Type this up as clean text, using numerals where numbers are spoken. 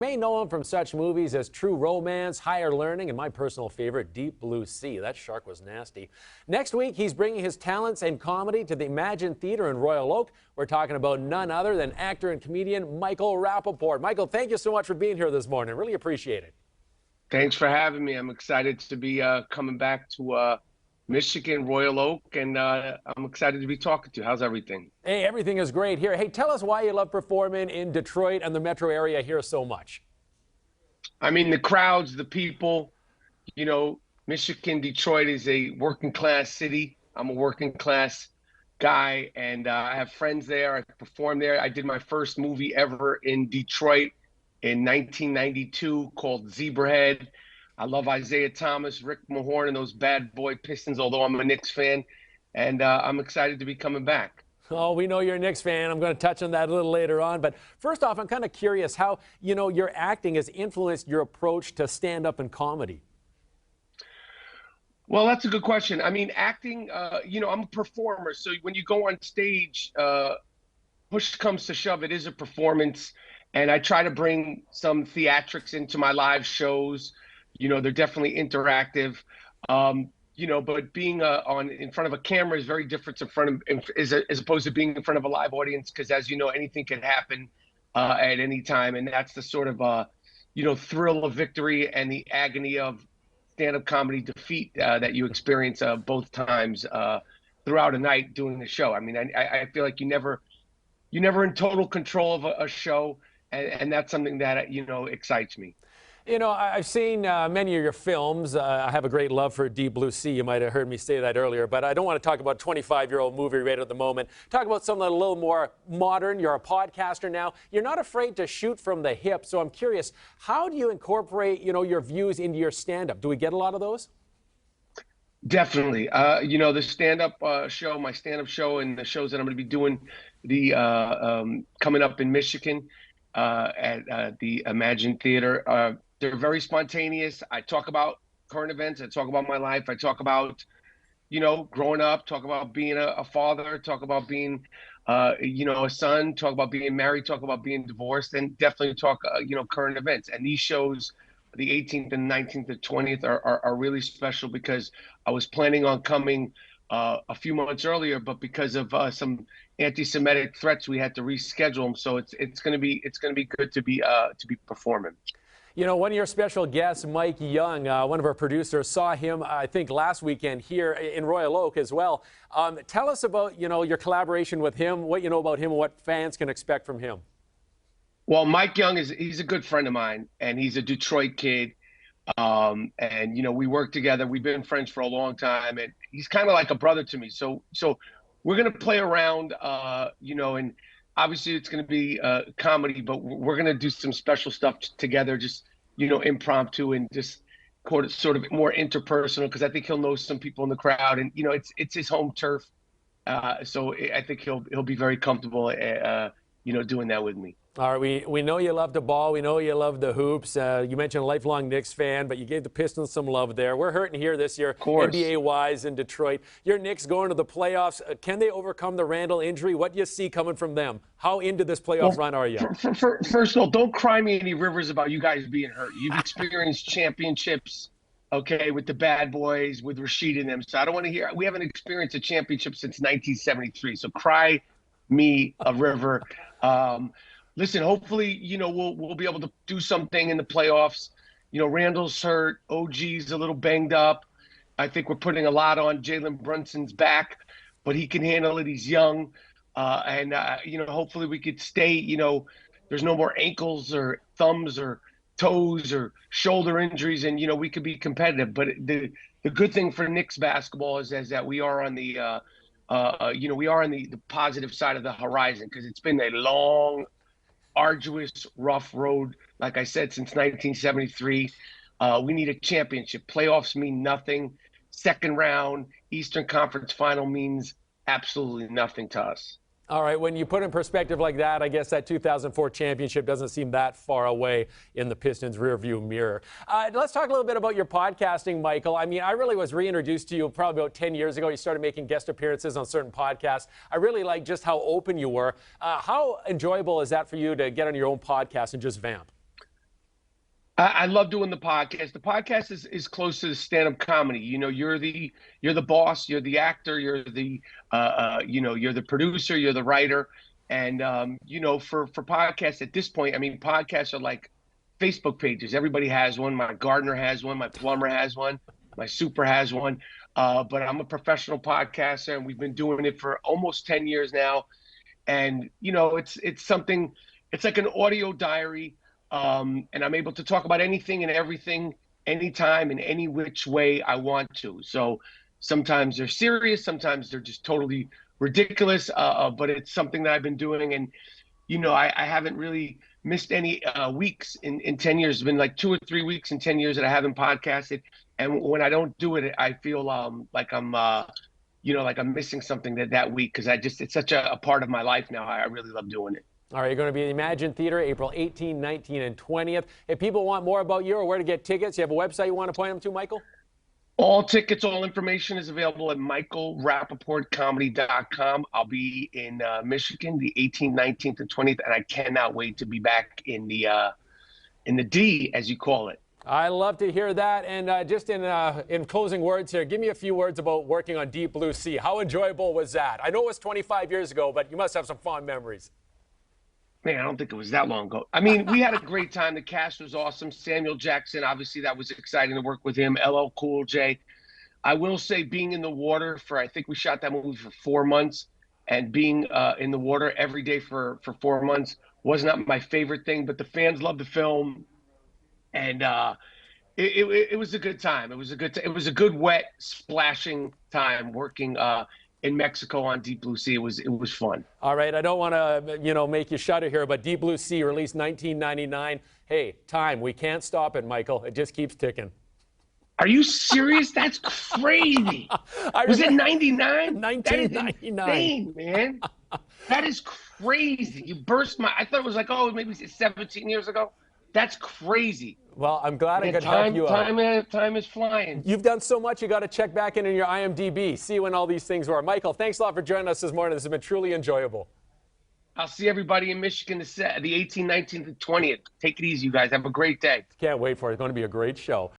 You may know him from such movies as True Romance, Higher Learning, and my personal favorite, Deep Blue Sea. That shark was nasty. Next week, he's bringing his talents and comedy to the Emagine Theater in Royal Oak. We're talking about none other than actor and comedian Michael Rapaport. Michael, thank you so much for being here this morning. Really appreciate it. Thanks for having me. I'm excited to be coming back to Michigan, Royal Oak, and I'm excited to be talking to you. How's everything? Hey, everything is great here. Hey, tell us why you love performing in Detroit and the metro area here so much. I mean, the crowds, the people, Michigan, Detroit is a working class city. I'm a working class guy, and I have friends there. I performed there. I did my first movie ever in Detroit in 1992 called Zebrahead. I love Isaiah Thomas, Rick Mahorn, and those bad boy Pistons, although I'm a Knicks fan, and I'm excited to be coming back. Oh, we know you're a Knicks fan. I'm going to touch on that a little later on. But first off, I'm kind of curious how, your acting has influenced your approach to stand-up and comedy. Well, that's a good question. I mean, acting, I'm a performer. So when you go on stage, push comes to shove, it is a performance. And I try to bring some theatrics into my live shows. They're definitely interactive. But being in front of a camera is very different as opposed to being in front of a live audience, because as you know, anything can happen at any time. And that's the sort of, thrill of victory and the agony of stand-up comedy defeat that you experience both times throughout a night doing the show. I mean, I feel like you're never in total control of a show. And that's something that, excites me. I've seen many of your films. I have a great love for Deep Blue Sea. You might have heard me say that earlier, but I don't want to talk about 25-year-old movie right at the moment. Talk about something a little more modern. You're a podcaster now. You're not afraid to shoot from the hip. So I'm curious, how do you incorporate, your views into your stand-up? Do we get a lot of those? Definitely. The stand-up show, my stand-up show, and the shows that I'm going to be doing coming up in Michigan, at the Emagine Theater. They're very spontaneous. I talk about current events. I talk about my life. I talk about, growing up, talk about being a father, talk about being, a son, talk about being married, talk about being divorced, and definitely talk, current events. And these shows, the 18th and 19th and 20th are really special because I was planning on coming a few months earlier, but because of some anti-Semitic threats, we had to reschedule them. So it's going to be good to be performing. One of your special guests, Mike Young, one of our producers, saw him, I think, last weekend here in Royal Oak as well. Tell us about, your collaboration with him, what you know about him, and what fans can expect from him. Well, Mike Young he's a good friend of mine, and he's a Detroit kid. And we work together. We've been friends for a long time, and he's kind of like a brother to me. So we're gonna play around, and obviously it's gonna be comedy, but we're gonna do some special stuff together, just impromptu and just sort of more interpersonal, because I think he'll know some people in the crowd, and it's his home turf. So I think he'll be very comfortable, doing that with me. All right, we know you love the ball. We know you love the hoops. You mentioned a lifelong Knicks fan, but you gave the Pistons some love there. We're hurting here this year, NBA-wise in Detroit. Your Knicks going to the playoffs. Can they overcome the Randall injury? What do you see coming from them? How into this playoff run are you? First of all, don't cry me any rivers about you guys being hurt. You've experienced championships, okay, with the bad boys, with Rasheed and them. So I don't want to hear. We haven't experienced a championship since 1973. So cry me a river. Listen, hopefully, we'll be able to do something in the playoffs. Randall's hurt. OG's a little banged up. I think we're putting a lot on Jalen Brunson's back, but he can handle it. He's young. And hopefully we could stay, there's no more ankles or thumbs or toes or shoulder injuries, and, we could be competitive. But the good thing for Knicks basketball is that we are on the, we are on the positive side of the horizon, because it's been a long, arduous, rough road, like I said, since 1973. We need a championship. Playoffs mean nothing. Second round, Eastern Conference final means absolutely nothing to us. All right, when you put in perspective like that, I guess that 2004 championship doesn't seem that far away in the Pistons' rearview mirror. Let's talk a little bit about your podcasting, Michael. I mean, I really was reintroduced to you probably about 10 years ago. You started making guest appearances on certain podcasts. I really like just how open you were. How enjoyable is that for you to get on your own podcast and just vamp? I love doing the podcast. The podcast is close to the stand-up comedy. You know, you're the boss, you're the actor, you're the you're the producer, you're the writer, and for podcasts at this point, I mean, podcasts are like Facebook pages. Everybody has one. My gardener has one. My plumber has one. My super has one. But I'm a professional podcaster, and we've been doing it for almost 10 years now. And it's something. It's like an audio diary, and I'm able to talk about anything and everything, anytime, in any which way I want to. So sometimes they're serious, sometimes they're just totally ridiculous. But it's something that I've been doing, and I haven't really missed any weeks in 10 years. It's been like 2 or 3 weeks in 10 years that I haven't podcasted. And when I don't do it, I feel like I'm missing something that week, because it's such a part of my life now. I really love doing it. All right, you're going to be in the Imagine Theater April 18, 19, and 20th. If people want more about you or where to get tickets, you have a website you want to point them to, Michael? All tickets, all information is available at michaelrapaportcomedy.com. I'll be in Michigan the 18th, 19th, and 20th, and I cannot wait to be back in the D, as you call it. I love to hear that. And just in closing words here, give me a few words about working on Deep Blue Sea. How enjoyable was that? I know it was 25 years ago, but you must have some fond memories. Man, I don't think it was that long ago. I mean, we had a great time. The cast was awesome. Samuel Jackson, obviously, that was exciting to work with him. LL Cool J. I will say, being in the water I think we shot that movie for 4 months, and being in the water every day for 4 months was not my favorite thing, but the fans loved the film, and it was a good time. It was a good wet splashing time working in Mexico on Deep Blue Sea. It was fun. All right, I don't want to make you shudder here, but Deep Blue Sea released 1999. Hey, time, we can't stop it, Michael. It just keeps ticking. Are you serious? That's crazy. Was it 99? 1999. That is insane, man. That is crazy. You burst I thought it was like, maybe 17 years ago. That's crazy. Well, I'm glad I could help you out. Time is flying. You've done so much, you got to check back in your IMDb, see when all these things were. Michael, thanks a lot for joining us this morning. This has been truly enjoyable. I'll see everybody in Michigan the 18th, 19th, and 20th. Take it easy, you guys. Have a great day. Can't wait for it. It's going to be a great show.